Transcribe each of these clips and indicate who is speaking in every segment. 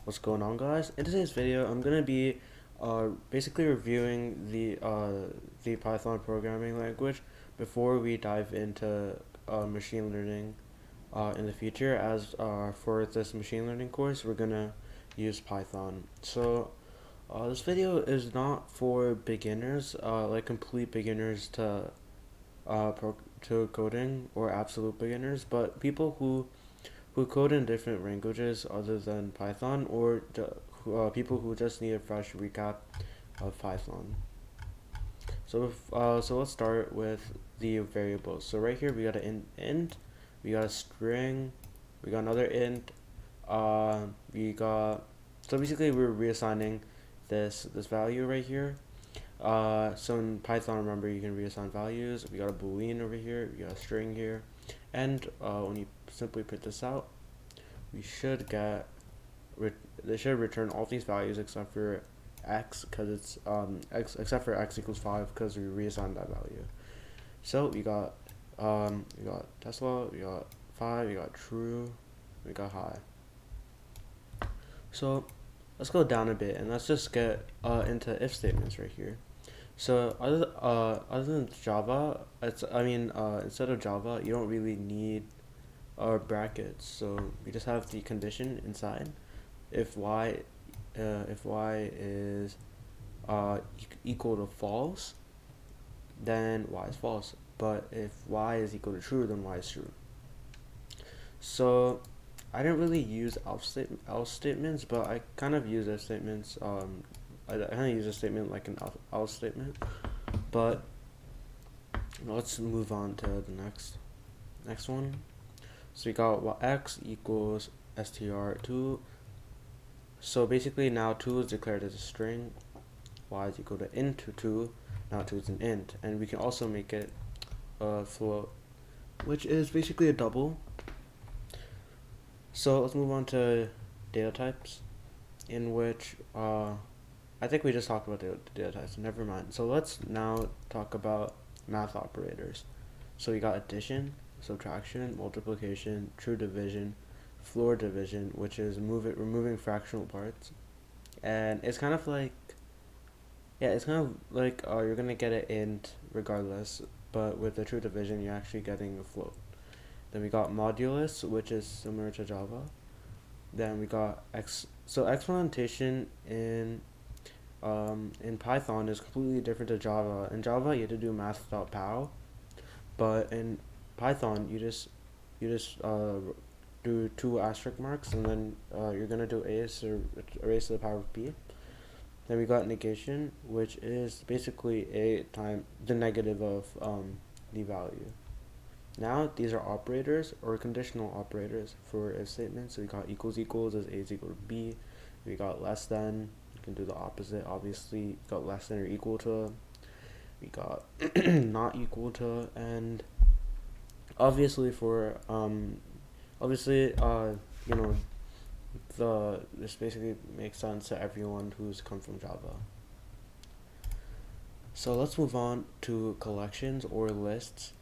Speaker 1: What's going on, guys? In today's video, I'm gonna be basically reviewing the Python programming language before we dive into machine learning in the future. As for this machine learning course, we're gonna use Python. So this video is not for beginners, like complete beginners to coding or absolute beginners, but people who code in different languages other than Python, or people who just need a fresh recap of Python. So let's start with the variables. So right here we got an int, we got a string, we got another int, we got so basically we're reassigning this value right here. So in Python, remember, you can reassign values. We got a boolean over here, we got a string here, and when you simply print this out, we should get they should return all these values except for x, because it's except for x equals 5, because we reassigned that value. So we got Tesla, we got 5, we got true, we got high. So let's go down a bit and let's just get into if statements right here. So other than Java, instead of Java, you don't really need brackets. So we just have the condition inside. If y is equal to false, then y is false. But if y is equal to true, then y is true. So I didn't really use else statements, but I kind of use if statements. I kind of use a statement like an else statement. But let's move on to the next one. So we got x equals str2. So basically now 2 is declared as a string, y is equal to int 2, now 2 is an int, and we can also make it a float, which is basically a double. So let's move on to data types, in which I think we just talked about the data types, never mind. So let's now talk about math operators. So we got addition, subtraction, multiplication, true division, floor division, which is removing fractional parts. And it's kind of like, you're gonna get an int regardless, but with the true division you're actually getting a float. Then we got modulus, which is similar to Java. Then we got explanation in Python is completely different to Java. In Java you have to do math.pow, but in Python you just do 2 asterisk marks, and then you're gonna do a raised to the power of b. Then we got negation, which is basically a time the negative of the value. Now these are operators or conditional operators for if statements. So we got equals as a is equal to b. We got less than, you can do the opposite, obviously. You got less than or equal to. We got not equal to, and obviously for this basically makes sense to everyone who's come from Java. So let's move on to collections or lists.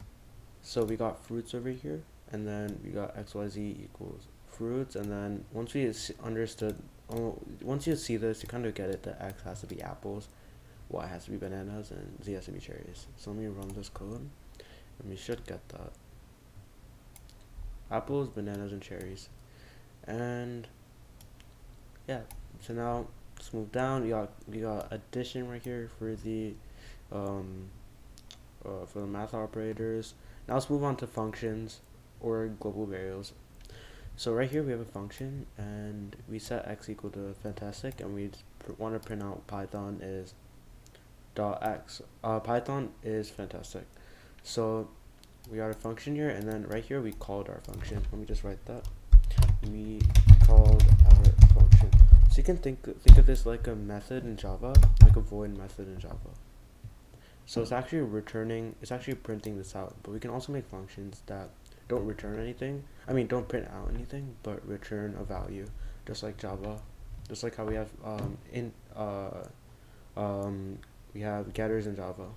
Speaker 1: So we got fruits over here, and then we got xyz equals fruits, and then once you see this, you kind of get it that x has to be apples, y has to be bananas, and z has to be cherries. So let me run this code, and we should get that. Apples, bananas, and cherries. And yeah, so now let's move down. We got addition right here for the math operators. Now let's move on to functions or global variables. So right here we have a function, and we set x equal to fantastic, and we want to print out Python is .x. Python is fantastic. So we got a function here, and then right here we called our function. Let me just write that. We called our function. So you can think of this like a method in Java, like a void method in Java. So it's actually printing this out, but we can also make functions that don't return anything. Don't print out anything, but return a value, just like Java. Just like how we have we have getters in Java.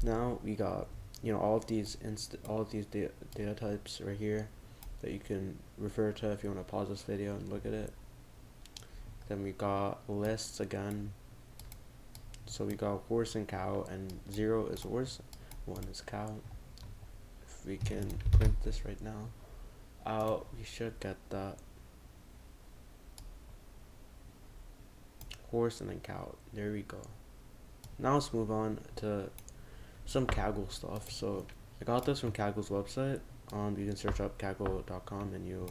Speaker 1: Now we got all of these data types right here that you can refer to if you want to pause this video and look at it. Then we got lists again. So we got horse and cow, and 0 is horse, 1 is cow. If we can print this right now out, we should get that. Horse and then cow. There we go. Now let's move on to some Kaggle stuff. So I got this from Kaggle's website. You can search up kaggle.com and you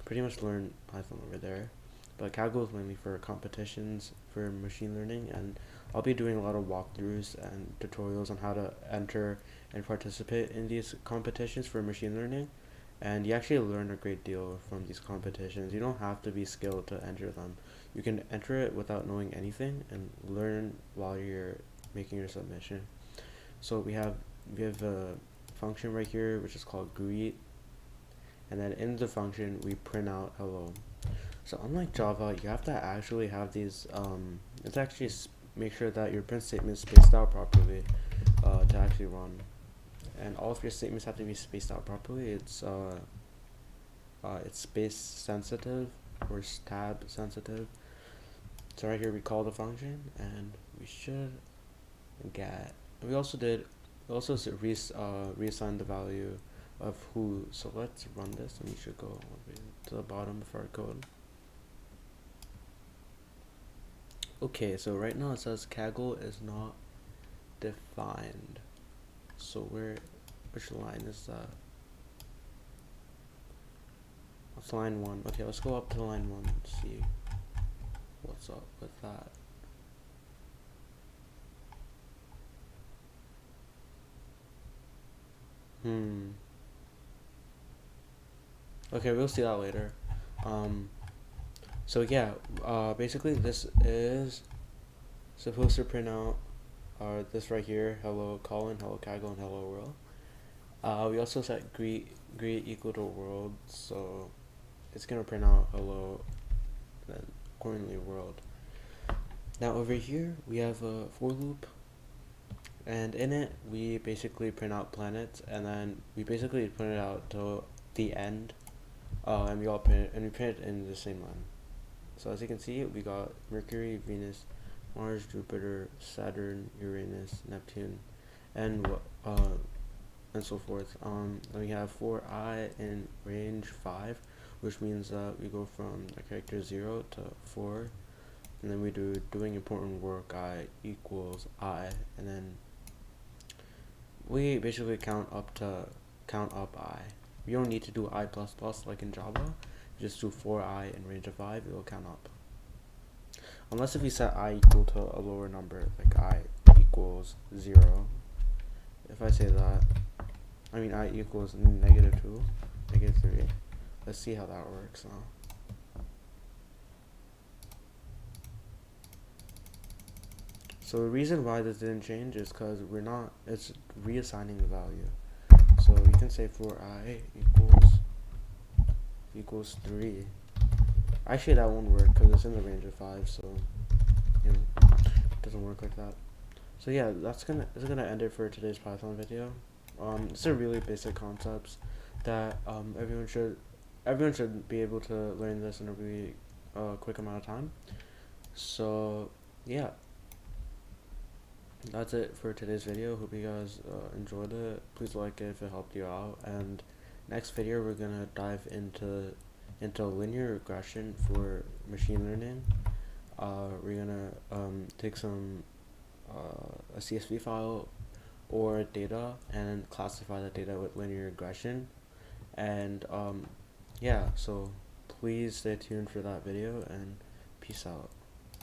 Speaker 1: pretty much learn Python over there. But Kaggle is mainly for competitions for machine learning, and I'll be doing a lot of walkthroughs and tutorials on how to enter and participate in these competitions for machine learning. And you actually learn a great deal from these competitions. You don't have to be skilled to enter them. You can enter it without knowing anything and learn while you're making your submission. So we have a function right here which is called greet, and then in the function we print out hello. So unlike Java, you have to actually have these it's actually make sure that your print statement is spaced out properly to actually run, and all of your statements have to be spaced out properly. It's space sensitive or tab sensitive. So right here we call the function, and we should get. We also reassign the value of who. So let's run this, and we should go all the way to the bottom of our code. Okay, so right now it says Kaggle is not defined. So which line is that? That's line 1. Okay, let's go up to line 1 and see what's up with that. Okay, we'll see that later. So yeah, basically this is supposed to print out this right here, hello colon, hello Kaggle, and hello world. We also set greet equal to world, so it's gonna print out hello, then accordingly world. Now over here we have a for loop, and in it we basically print out planets, and then we basically print it out to the end, and we print it in the same line. So as you can see, we got Mercury, Venus, Mars, Jupiter, Saturn, Uranus, Neptune, and so forth. Then we have for I in range 5, which means that we go from the character 0 to 4, and then we do doing important work I equals I, and then we basically count up I. We don't need to do I++ like in Java. Just do for I in range of 5, it will count up. Unless if we set I equal to a lower number, like I equals 0. If I say that, I mean I equals -2, -3. Let's see how that works now. So the reason why this didn't change is because it's reassigning the value. So we can say for I equals 3. Actually that won't work because it's in the range of 5, so you know, it doesn't work like that. So yeah, this is gonna end it for today's Python video. It's a really basic concepts that everyone should be able to learn this in a really quick amount of time. So yeah, that's it for today's video. Hope you guys enjoyed it. Please like it if it helped you out, and next video we're gonna dive into linear regression for machine learning. We're gonna take some a CSV file or data and classify the data with linear regression, and yeah, so please stay tuned for that video, and peace out.